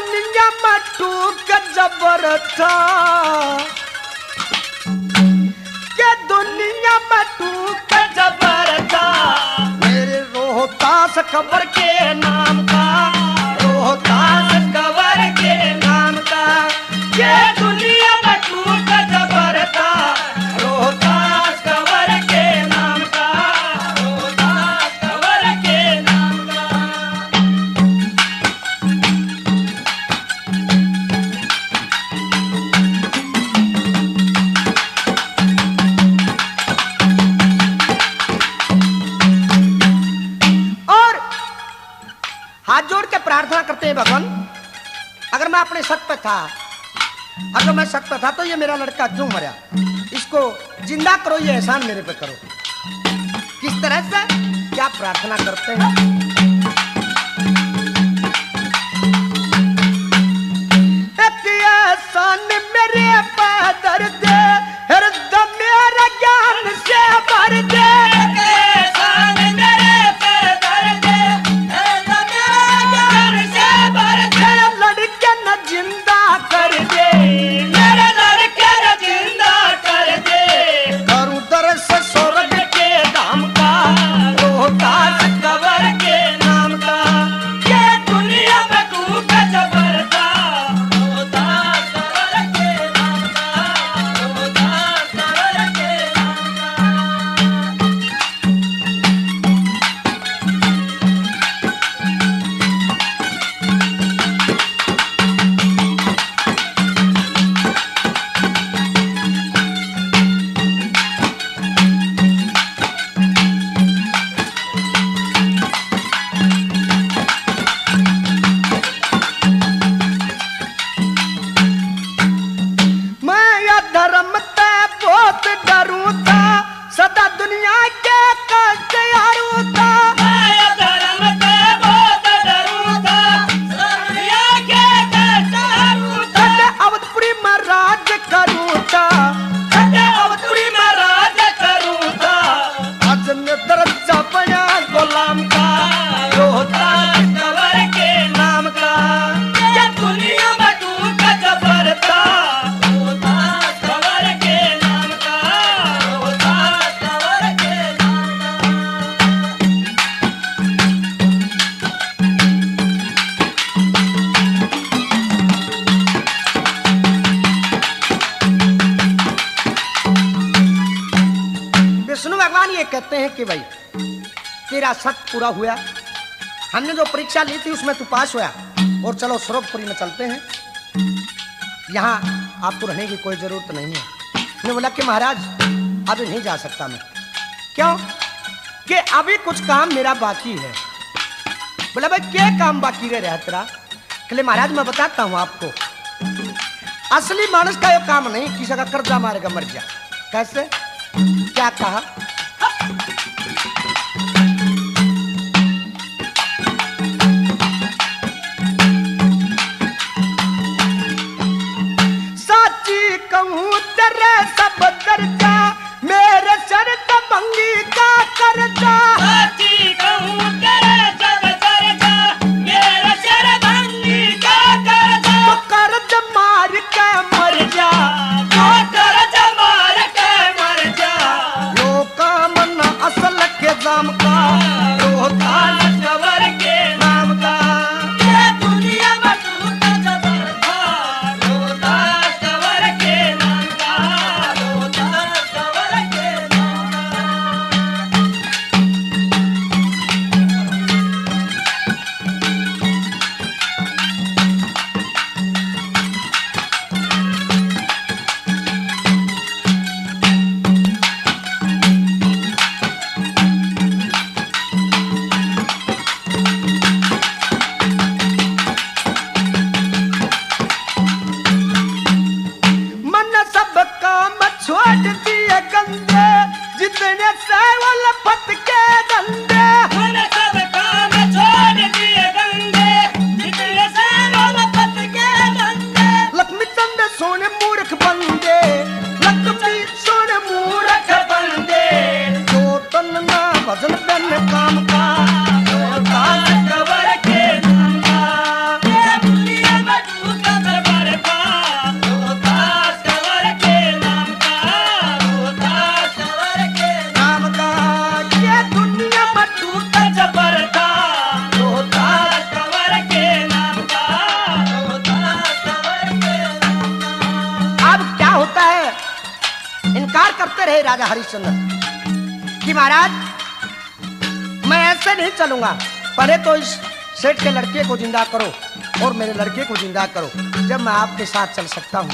दुनिया में टूक जबर था, के दुनिया में टूक जबर था। मेरे रोहतास खबर के नाम का, रोहतास खबर के नाम का, ये दुनिया में टूक जबर था। रोहतास खबर के नाम का, रोहतास खबर के नाम का। हाथ जोड़ के प्रार्थना करते हैं भगवान, अगर मैं अपने सत पे था, अगर मैं सत पे था तो ये मेरा लड़का क्यों मरा, इसको जिंदा करो, ये एहसान मेरे पे करो। किस तरह से क्या प्रार्थना करते हैं? एक एहसान मेरे पे दर्द हृदय मेरा ज्ञान से भर दे। धर्म ते बहुत डरूं था, सदा दुनिया के कष्ट हारूं था। मैं धर्म ते बहुत डरूं था, सदा दुनिया के कष्ट हारूं था। अवधपुरी में राज करूं था, अवधपुरी में राज करूं था। आज मैं दर्जा बना गुलाम का, रोहतास खबर के नाम का, ये दुनिया में टूक जबर था। विष्णु भगवान ये कहते हैं कि भाई तेरा सत पूरा हुआ, हमने जो परीक्षा ली थी उसमें तू पास हुआ, और चलो स्वरूपपुरी में चलते हैं, यहाँ आपको रहने की कोई जरूरत नहीं है। मैंने बोला कि महाराज अभी नहीं जा सकता मैं। क्यों? कि अभी कुछ काम मेरा बाकी है। बोला भाई क्या काम बाकी रहा तेरा? कहले महाराज मैं बताता हूँ आपको, असली मानस का ये काम नहीं, किसी का कर्जा मारेगा मर जा। कैसे? क्या कहा? साची कहूँ तेरे सब दर्जा, मेरे सर भंगी का कर्जा। साची कहूँ तेरे सब दर्जा, मेरे सर भंगी का कर्जा। तो कर्ज मार के मर जा, तो कर्ज मार के मर जा। लोका बताते रहे राजा हरिश्चंद्र कि महाराज मैं ऐसे नहीं चलूंगा, पहले तो इस सेठ के लड़के को जिंदा करो और मेरे लड़के को जिंदा करो, जब मैं आपके साथ चल सकता हूं।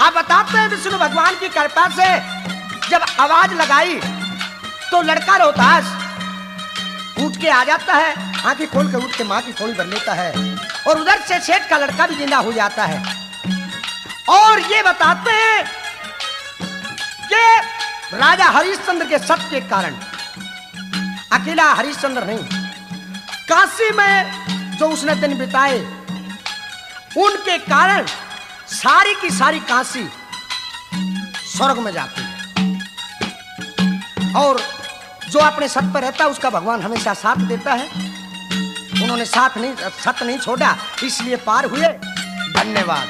आप बताते हैं विष्णु भगवान की कृपा से जब आवाज लगाई तो लड़का रोहतास उठ के आ जाता है, आंखें खोल कर उठ के माँ की थोड़ी भर लेता है और उधर से सेठ का लड़का भी जिंदा हो जाता है। और ये बताते हैं कि राजा हरिश्चंद्र के सत्य के कारण, अकेला हरिश्चंद्र नहीं, काशी में जो उसने दिन बिताए उनके कारण सारी की सारी काशी स्वर्ग में जाती है और जो अपने सत पर रहता है उसका भगवान हमेशा साथ देता है। उन्होंने सत नहीं छोड़ा, इसलिए पार हुए। धन्यवाद।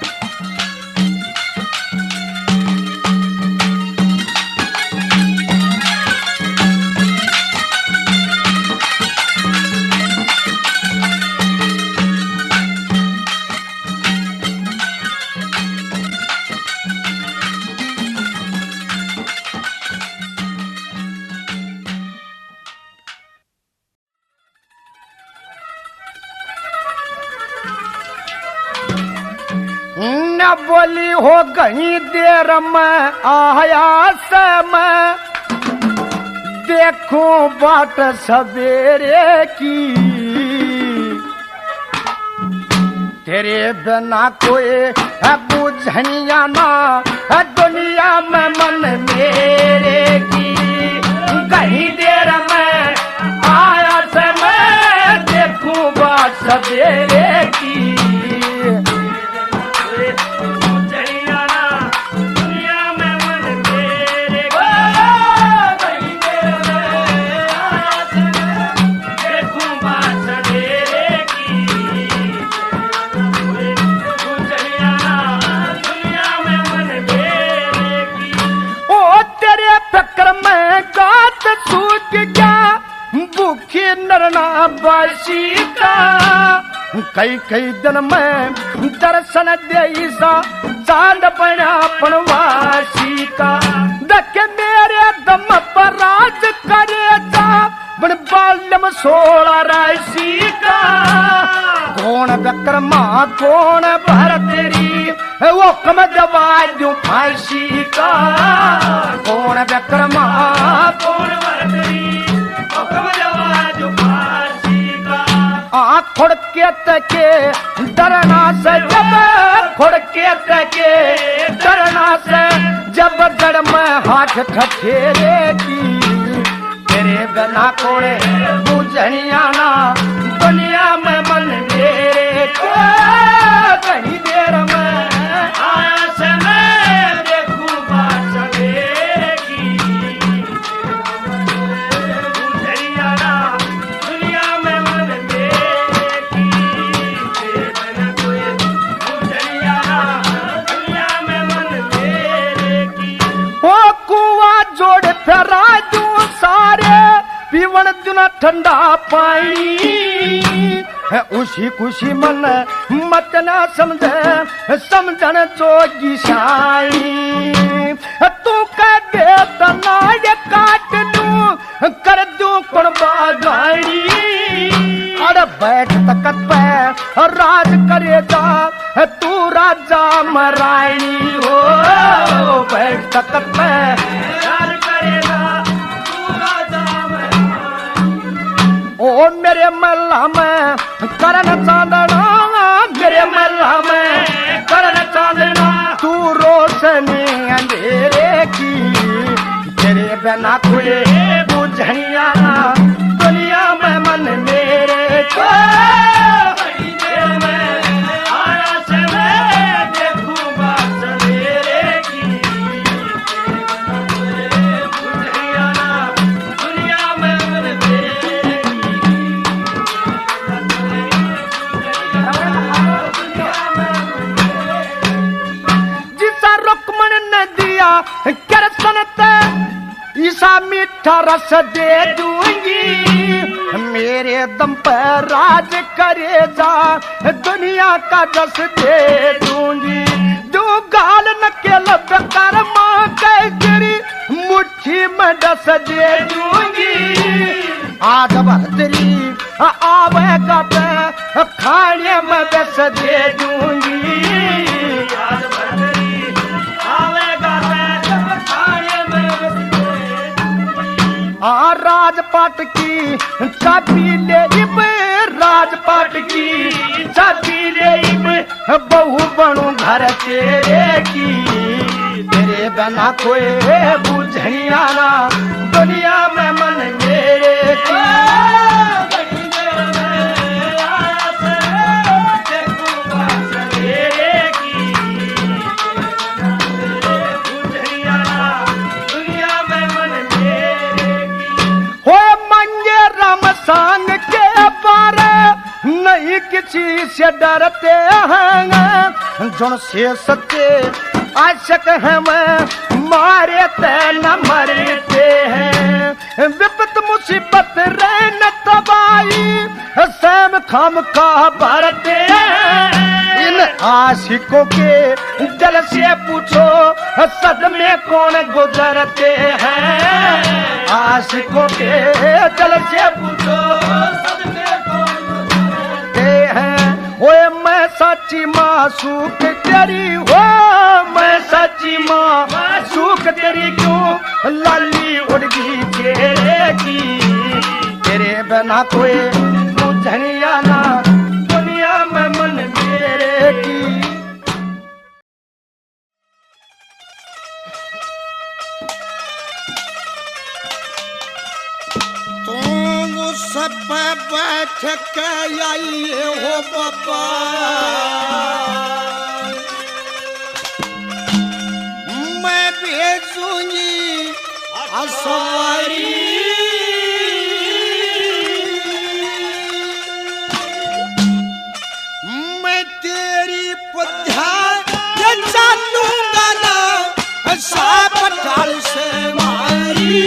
बोली हो गई देर में आया से मैं देखूं बाट सवेरे की, तेरे बिना कोई है बुझनिया ना है दुनिया में मन मेरे की। कहीं देर में आया से मैं देखूं बाट सवेरे की, बासी का कई कई दिन में दर्शन दे चांद बना पनवासी का, देख मेरे दम पर राज करेगा बन बाल्यम 16 राशि का। कौन विक्रमा कौन भर तेरी वो कम दवा दूं फांसी का, कौन विक्रमा कौन भर तेरी वो कम दवा दूं खुड़ के तके डरना से, जब खुड़ के तके डरना से जब जड़ में हाथ ठठेरे की, तेरे बिना कोड़े बुझनिया ना दुनिया में मन मेरे को। कहीं देर में आया से मैं देखूं बात सवेरे की, बुझनिया ना दुनिया में मन फेरा दूं सारे पीवन दुना ठंडा पानी है, उसी खुशी मन मत ना समझे समझन जोगी साई। तू कह दे तना ये काट दूं कर दूं कुर्बा गाड़ी, अरे बैठ तकत पे राज करेगा तू राजा मरानी हो, बैठ तकत पे राज करेगा तू राजा मरानी। ओ मेरे महला में करन चांदना, मेरे महला में करन चांदना, तू रोशनी अंधेरे की, तेरे बिना कोई बुझनिया ना दुनिया में मन मेरे को। ईसा मीठा रस दे दूंगी, मेरे दम पर राज करेगा दुनिया का रस दे दूंगी। दो गाल न के लब कर मां के गिरी मुट्ठी में डस दे दूंगी। आज बहतरी आवेगा तो खाने में डस दे दूंगी। आज बहतरी आवेगा तो खाने में डस दे दूंगी। राजपाट की चाबी ले इब, राजपाट की चाबी ले इब, बहू बनू घर तेरे की। तेरे बिना कोई बुझनिया ना दुनिया में मन मेरे की। संग के बारे नहीं किसी से डरते हैं, जुन से सच्चे आशिक हैं मैं मारे ते न मरते हैं। विपत मुसीबत रहन तबाही सैम खाम का भरते हैं। इन आशिकों के दिल से पूछो सदमे कौन गुजरते हैं। आशिकों के दिल से पूछो सदमे कौन गुजरते हैं। ओए मैं सच्ची मासूक तेरी हो, मैं सच्ची मासूक तेरी क्यों लाली उड़गी तेरे की। तेरे बिना कोई बुझनिया ना दुनिया में मन मेरे की। सब बैठ के आइए हो बाबा, मैं भेजूंगी सवारी। मैं तेरी पधार चालूंगा ना साप ढाल से मारी।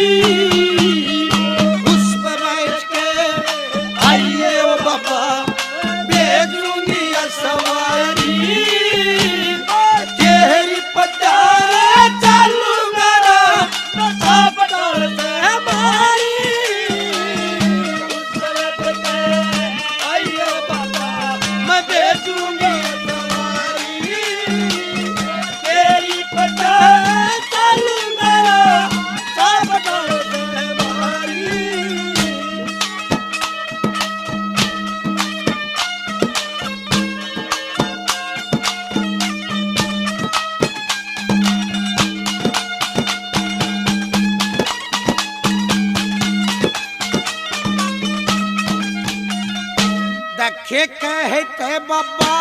देखे कहते बाबा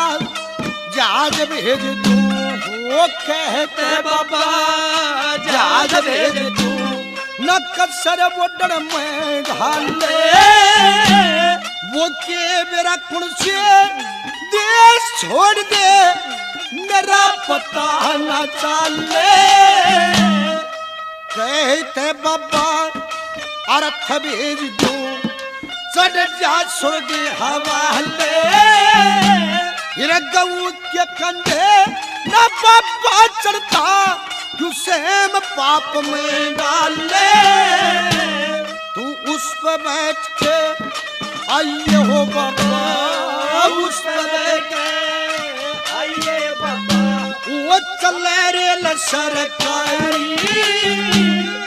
जहाज भेज दूं, वो कहते बाबा जहाज भेज दूं। न कसर वोडर में ढाले, वो के मेरा कुण से देश छोड़ दे, मेरा पता न चले। कहते बाबा अर्थ भेज दूं, चढ़ जा स्वर्ग हवाले। गऊ के कंधे न बाबा चढ़ता, क्यों सेम पाप में डाले। तू उस पर बैठ के आइए हो बाबा, उस पर बैठ के आइए बाबा। वो चले रेल सरकारी,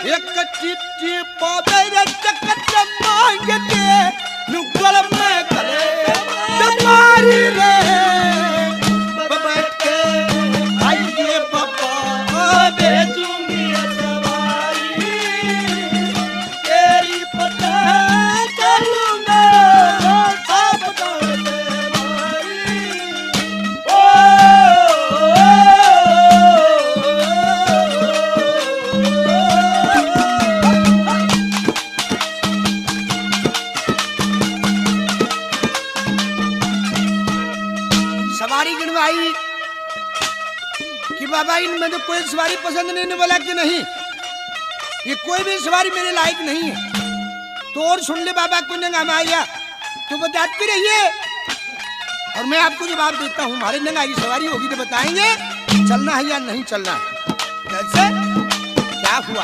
एक चिट्ठी पावे चकच मांगते, नुकल में गले दमारी रे। बैठ के आइए बाबा, भेजूंगी सवारी। तेरी पता चलूंगा सब दौड़ मारी। सवारी गिनवाई कि बाबा इनमें तो कोई सवारी पसंद नहीं। बोला कि नहीं, ये कोई भी सवारी मेरे लायक नहीं है। तो और सुन ले बाबा, कोई नंगा आया तो बताते रहिए और मैं आपको जवाब देता हूँ। हमारे नंगा की सवारी होगी तो बताएंगे चलना है या नहीं चलना है। कैसे क्या हुआ?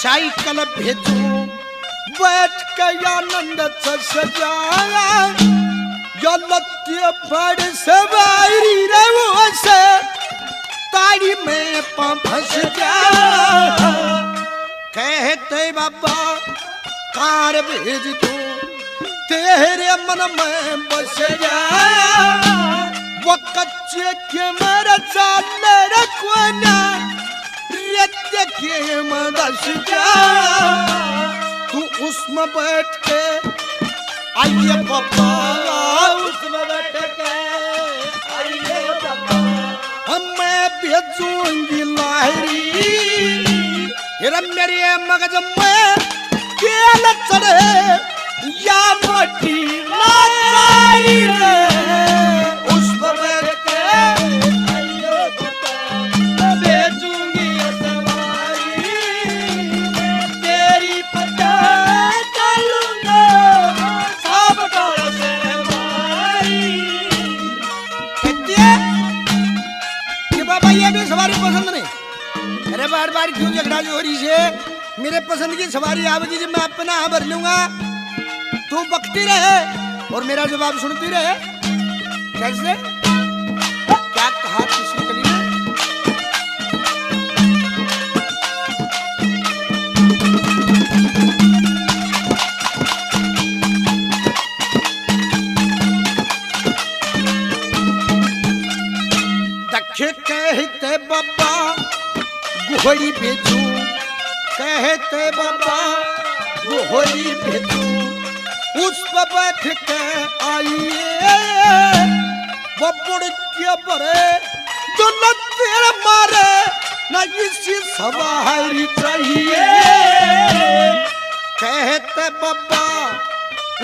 साइकिल भेजू बैठ के आनंद से सजाया यो लत्ते बड़ सवारी रे वो से तारी में फंस जा कहते बाबा कार भेज दो तेरे मन में बस जाया वो कच्चे के मेरा चाल रखवाना रित्य के मदस जा तू उसमें बैठ के आइए पापा उसमें बैठ के आइए पापा मैं भेजूंगी लाहरी मेरे मगज में केल चढ़े या मोटी लाचारी रे उस पर के आइयो बता भेजूंगी सवारी तेरी पता चलूंगा सब डोल से मारी कहती है कि बाबा ये भी सवारी पसंद नहीं। अरे बार बार क्यों झगड़ा हो रही है मेरे पसंद की सवारी आवेगी जब मैं अपना भर लूंगा तू बकती रहे और मेरा जवाब सुनती रहे कैसे क्या कहा किसने कली ने दखे कहते बाबा गुहड़ी भेजू कहते बाबा गुहड़ी भेजू उस पर बैठ के आइए वो बुढ़ के बड़े जो न तेरे मारे न इसी सवारी चाहिए कहते बाबा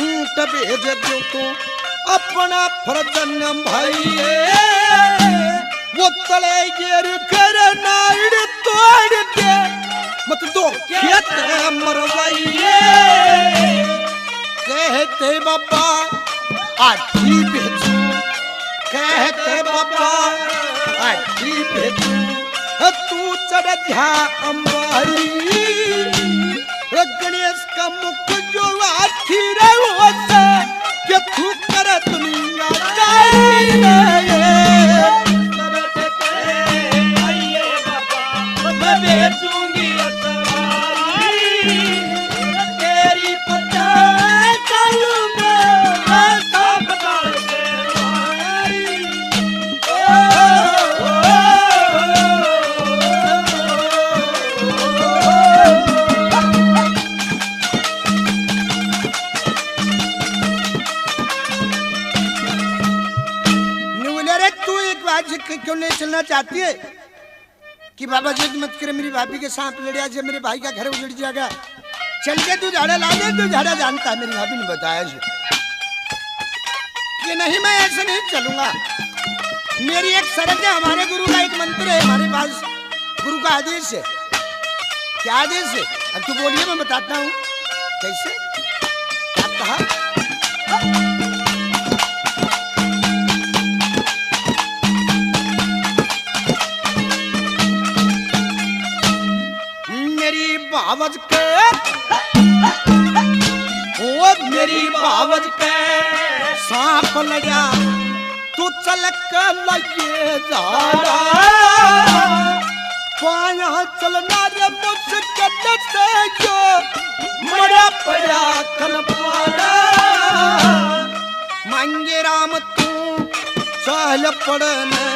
ऊंट भेज दो तो अपना फर्जन भाई वो तले गिर कर नाइड तोड़ दे मत दो खेत मरवाइए कहते बाबा आठी भेजू कहते बाबा आठी भेजू तू चढ़ जा अंबारी गणेश का मुख जो आठी रे वो से कि तू कर दुनिया भेजूंगी सवारी तेरी पता चलूंगा सब डाल से मारी रे तू एक बात क्यों नहीं चलना चाहती है कि बाबा जिद मत करे मेरी भाभी के सांप लड़िया से मेरे भाई का घर उजड़ जाएगा चल के तू झाड़ा ला दे तू झाड़ा जानता है मेरी भाभी ने बताया कि नहीं मैं ऐसे नहीं चलूंगा मेरी एक शर्त है हमारे गुरु का एक मंत्र है हमारे पास गुरु का आदेश है क्या आदेश है अब तू बोलिए मैं बताता हूँ कैसे क्या कहा बावज के ओ मेरी बावज के सांप लड़ा तू चल के लगे जाड़ा पाया चलना रे मुझसे से जो मरा पड़ा कन पाड़ा मांगे राम तू चल पड़ने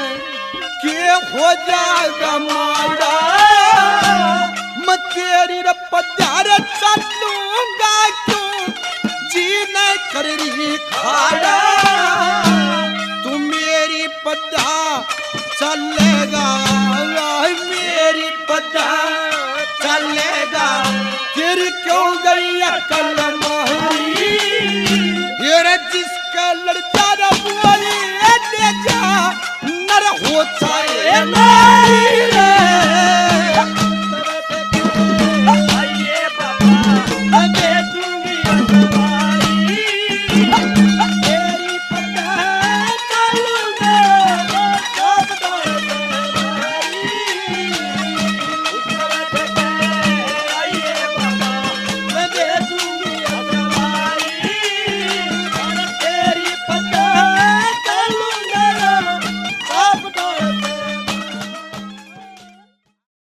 के हो जाएगा माड़ा तेरी रपदार चलूंगा क्यों जी नहीं कर रही खाड़ा तू मेरी पदा चलेगा मेरी पदा चलेगा फिर क्यों गई अकल